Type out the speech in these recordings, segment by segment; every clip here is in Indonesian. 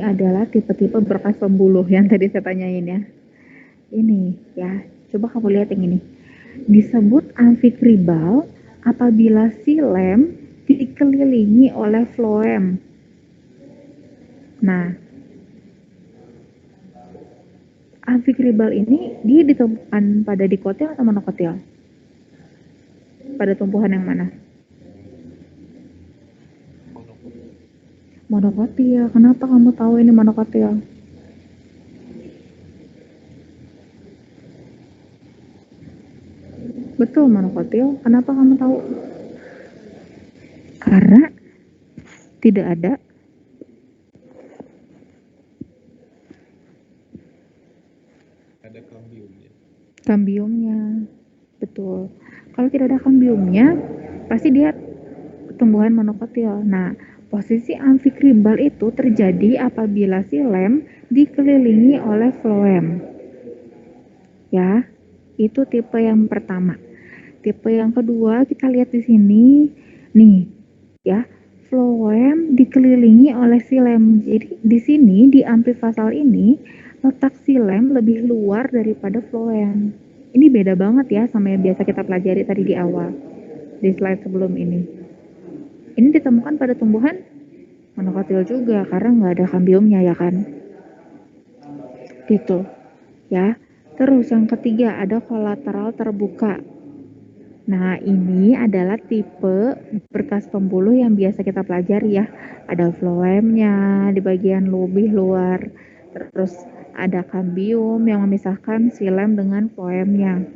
adalah tipe-tipe berkas pembuluh yang tadi saya tanyain ya. Ini ya, coba kamu lihat yang ini. Disebut amfikribal apabila silem dikelilingi oleh floem. Nah, amfikribal ini dia ditemukan pada dikotil atau monokotil? Pada tumbuhan yang mana? Monokotil. Kenapa kamu tahu ini monokotil? Betul monokotil. Kenapa kamu tahu? Karena tidak ada kambiumnya. Betul. Kalau tidak ada kambiumnya, pasti dia tumbuhan monokotil. Nah, posisi amfikribal itu terjadi apabila silem dikelilingi oleh floem. Ya, itu tipe yang pertama. Tipe yang kedua kita lihat di sini, nih, ya, floem dikelilingi oleh silem. Jadi di sini di amfifasal ini letak silem lebih luar daripada floem. Ini beda banget ya sama yang biasa kita pelajari tadi di awal, di slide sebelum ini. Ini ditemukan pada tumbuhan monokotil juga karena nggak ada kambiumnya ya kan. Gitu ya. Terus yang ketiga ada kolateral terbuka. Nah, ini adalah tipe berkas pembuluh yang biasa kita pelajari ya. Ada floemnya di bagian lebih luar. Terus ada kambium yang memisahkan silem dengan floemnya.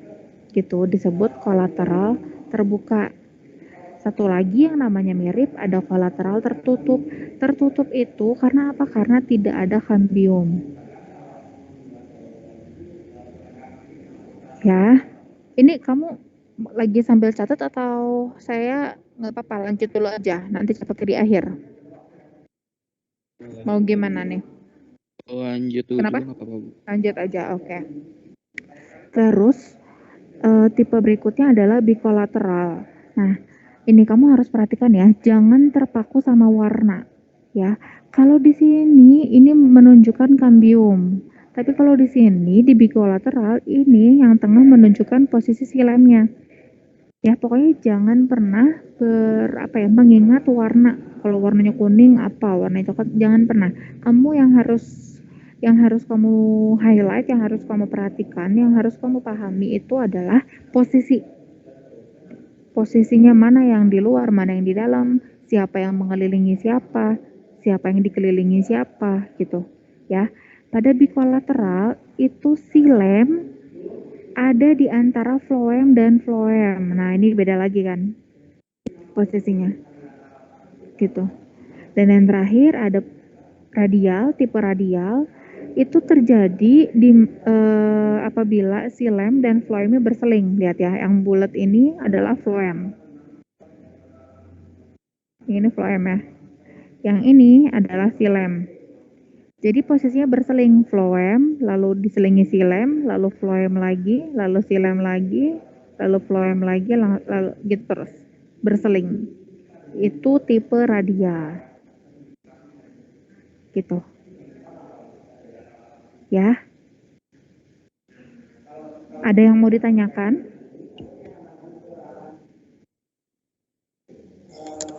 Gitu disebut kolateral terbuka. Satu lagi yang namanya mirip ada kolateral tertutup. Tertutup itu karena apa? Karena tidak ada kambium. Ya, ini kamu lagi sambil catat atau saya nggak apa-apa lanjut dulu aja, nanti catat di akhir. Mau gimana nih? Lanjut dulu Kenapa? juga nggak apa-apa, Bu. Lanjut aja, oke. Terus tipe berikutnya adalah bikolateral. Nah, ini kamu harus perhatikan ya, jangan terpaku sama warna ya. Kalau di sini ini menunjukkan kambium. Tapi kalau di sini di bikolateral ini yang tengah menunjukkan posisi silemnya. Ya pokoknya jangan pernah mengingat warna. Kalau warnanya kuning apa, warnanya coklat jangan pernah. Kamu yang harus kamu highlight, yang harus kamu perhatikan, yang harus kamu pahami itu adalah posisi. Posisinya mana yang di luar, mana yang di dalam, siapa yang mengelilingi siapa, siapa yang dikelilingi siapa gitu. Ya. Pada bikolateral itu silem ada di antara floem dan floem. Nah, ini beda lagi kan posisinya. Gitu. Dan yang terakhir ada radial, tipe radial itu terjadi apabila silem dan floemnya berseling. Lihat ya, yang bulat ini adalah floem. Ini floem ya. Yang ini adalah silem. Jadi posisinya berseling, floem, lalu diselingi silem, lalu floem lagi, lalu silem lagi, lalu floem lagi, lalu gitu terus. Berseling. Itu tipe radial. Gitu. Ya. Ada yang mau ditanyakan?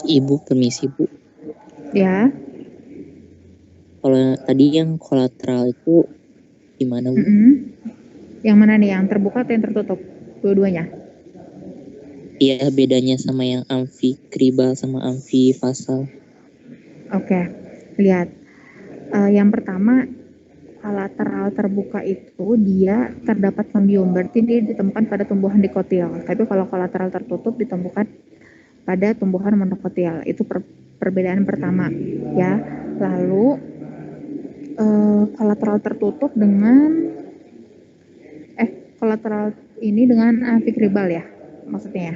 Ibu, permisi Bu. Ya. Kalau tadi yang kolateral itu gimana Bu? Yang mana nih? Yang terbuka atau yang tertutup? Dua-duanya? Iya, bedanya sama yang amfikribal sama amfifasal. Oke. Lihat. Yang pertama, kolateral terbuka itu dia terdapat kambium. Berarti dia ditemukan pada tumbuhan dikotil. Tapi kalau kolateral tertutup ditemukan pada tumbuhan monokotil. Itu perbedaan pertama. Ya. Lalu kolateral tertutup dengan kolateral ini dengan amfikribal ya maksudnya ya.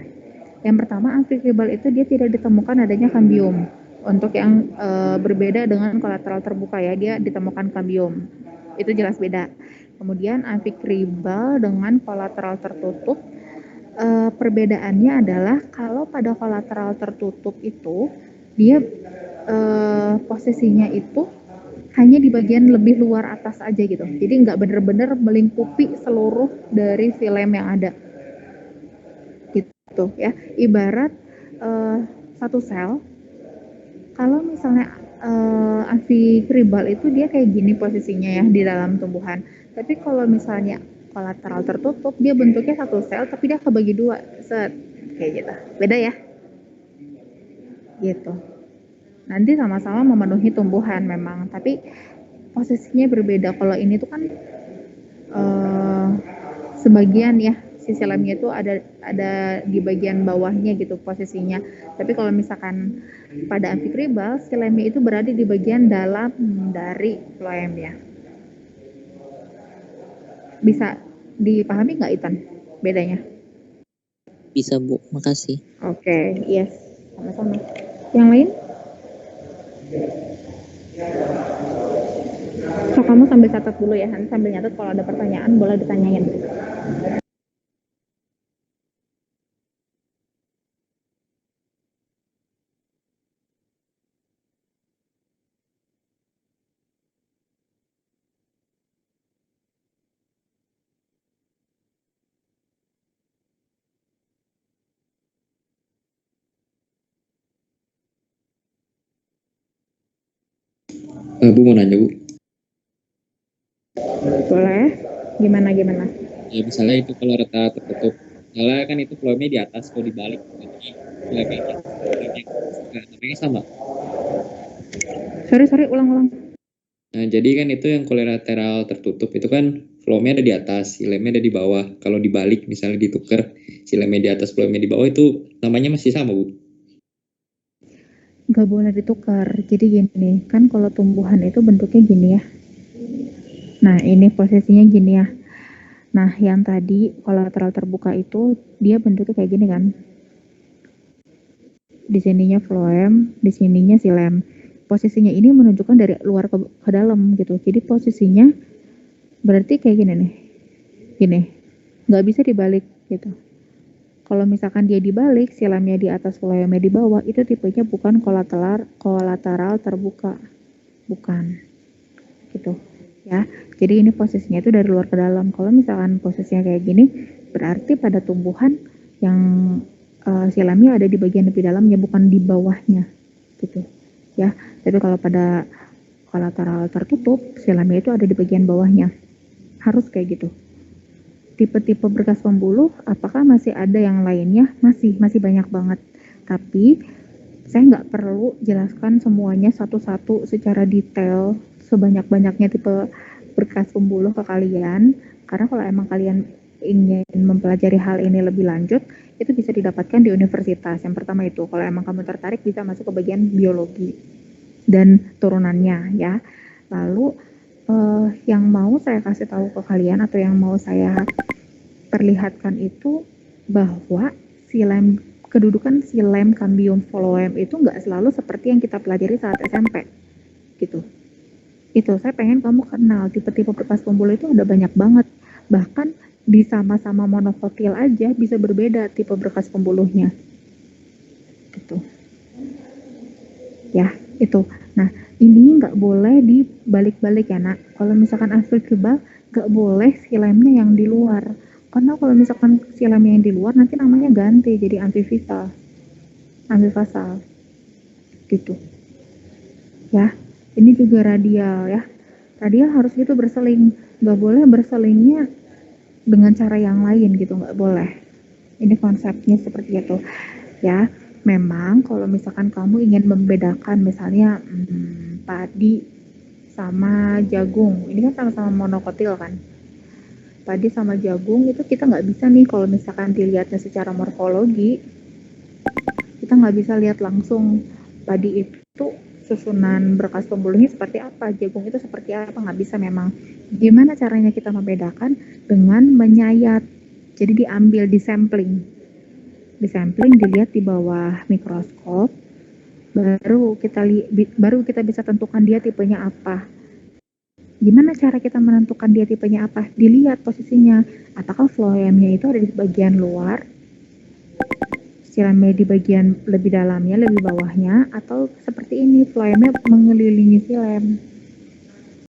Yang pertama amfikribal itu dia tidak ditemukan adanya kambium. Untuk yang berbeda dengan kolateral terbuka ya, dia ditemukan kambium. Itu jelas beda. Kemudian amfikribal dengan kolateral tertutup perbedaannya adalah kalau pada kolateral tertutup itu dia posisinya itu hanya di bagian lebih luar atas aja gitu. Jadi nggak bener-bener melingkupi seluruh dari filem yang ada. Gitu ya. Ibarat satu sel, kalau misalnya amfikribal itu dia kayak gini posisinya ya di dalam tumbuhan. Tapi kalau misalnya kolateral tertutup, dia bentuknya satu sel tapi dia kebagi dua, set kayak gitu. Beda ya, gitu. Nanti sama-sama memenuhi tumbuhan memang, tapi posisinya berbeda. Kalau ini tuh kan sebagian ya sisi lemnya itu ada di bagian bawahnya gitu posisinya. Tapi kalau misalkan pada amfikribal, si lemnya itu berada di bagian dalam dari phloem ya. Bisa dipahami nggak Itan bedanya? Bisa Bu, makasih. Oke, yes, sama-sama. Yang lain? So, kamu sambil catat dulu ya, nanti sambil nyatet kalau ada pertanyaan boleh ditanyain. Bu mau nanya Bu. Boleh? Gimana? Ya misalnya itu kalau rata tertutup, misalnya kan itu phloemnya di atas, kalau dibalik, jadi phloemnya di atas, phloemnya namanya sama. Sorry, ulang. Nah jadi kan itu yang kolateral tertutup itu kan phloemnya ada di atas, silemnya ada di bawah. Kalau dibalik misalnya ditukar, silemnya di atas, phloemnya di bawah, itu namanya masih sama Bu. Nggak boleh ditukar. Jadi gini, kan kalau tumbuhan itu bentuknya gini ya. Nah, ini posisinya gini ya. Nah, yang tadi kolateral terbuka itu dia bentuknya kayak gini kan. Di sininya phloem, di sininya silem. Posisinya ini menunjukkan dari luar ke dalam gitu. Jadi posisinya berarti kayak gini nih. Gini. Nggak bisa dibalik gitu. Kalau misalkan dia dibalik, silemnya di atas, phloemnya di bawah, itu tipenya bukan kolateral terbuka. Bukan. Gitu. Ya. Jadi ini posisinya itu dari luar ke dalam. Kalau misalkan posisinya kayak gini, berarti pada tumbuhan yang silamnya ada di bagian lebih dalamnya, bukan di bawahnya, gitu. Ya. Tapi kalau pada kolateral tertutup, silamnya itu ada di bagian bawahnya. Harus kayak gitu. Tipe-tipe berkas pembuluh, apakah masih ada yang lainnya? Masih banyak banget. Tapi saya nggak perlu jelaskan semuanya satu-satu secara detail sebanyak-banyaknya tipe berkas pembuluh ke kalian, karena kalau emang kalian ingin mempelajari hal ini lebih lanjut, itu bisa didapatkan di universitas. Yang pertama itu, kalau emang kamu tertarik bisa masuk ke bagian biologi dan turunannya ya. Lalu yang mau saya kasih tahu ke kalian atau yang mau saya perlihatkan itu bahwa kedudukan silem, kambium, phloem itu nggak selalu seperti yang kita pelajari saat SMP gitu. Itu saya pengen kamu kenal tipe-tipe berkas pembuluh itu ada banyak banget, bahkan di sama-sama monokotil aja bisa berbeda tipe berkas pembuluhnya gitu ya. Itu nah, ini nggak boleh dibalik-balik ya nak. Kalau misalkan amfikribal nggak boleh silemnya yang di luar, karena kalau misalkan silemnya yang di luar nanti namanya ganti jadi amfifasal gitu ya. Ini juga radial ya. Radial harus gitu berseling, nggak boleh berselingnya dengan cara yang lain gitu, nggak boleh. Ini konsepnya seperti itu ya. Memang kalau misalkan kamu ingin membedakan misalnya padi sama jagung, ini kan sama-sama monokotil kan. Padi sama jagung itu kita nggak bisa nih kalau misalkan dilihatnya secara morfologi, kita nggak bisa lihat langsung padi itu susunan berkas pembuluhnya seperti apa, jagung itu seperti apa, nggak bisa memang. Gimana caranya kita membedakan? Dengan menyayat. Jadi diambil, disampling, dilihat di bawah mikroskop, baru kita bisa tentukan dia tipenya apa. Gimana cara kita menentukan dia tipenya apa? Dilihat posisinya, apakah phloemnya itu ada di bagian luar, silamnya di bagian lebih dalamnya, lebih bawahnya, atau seperti ini phloemnya mengelilingi silem.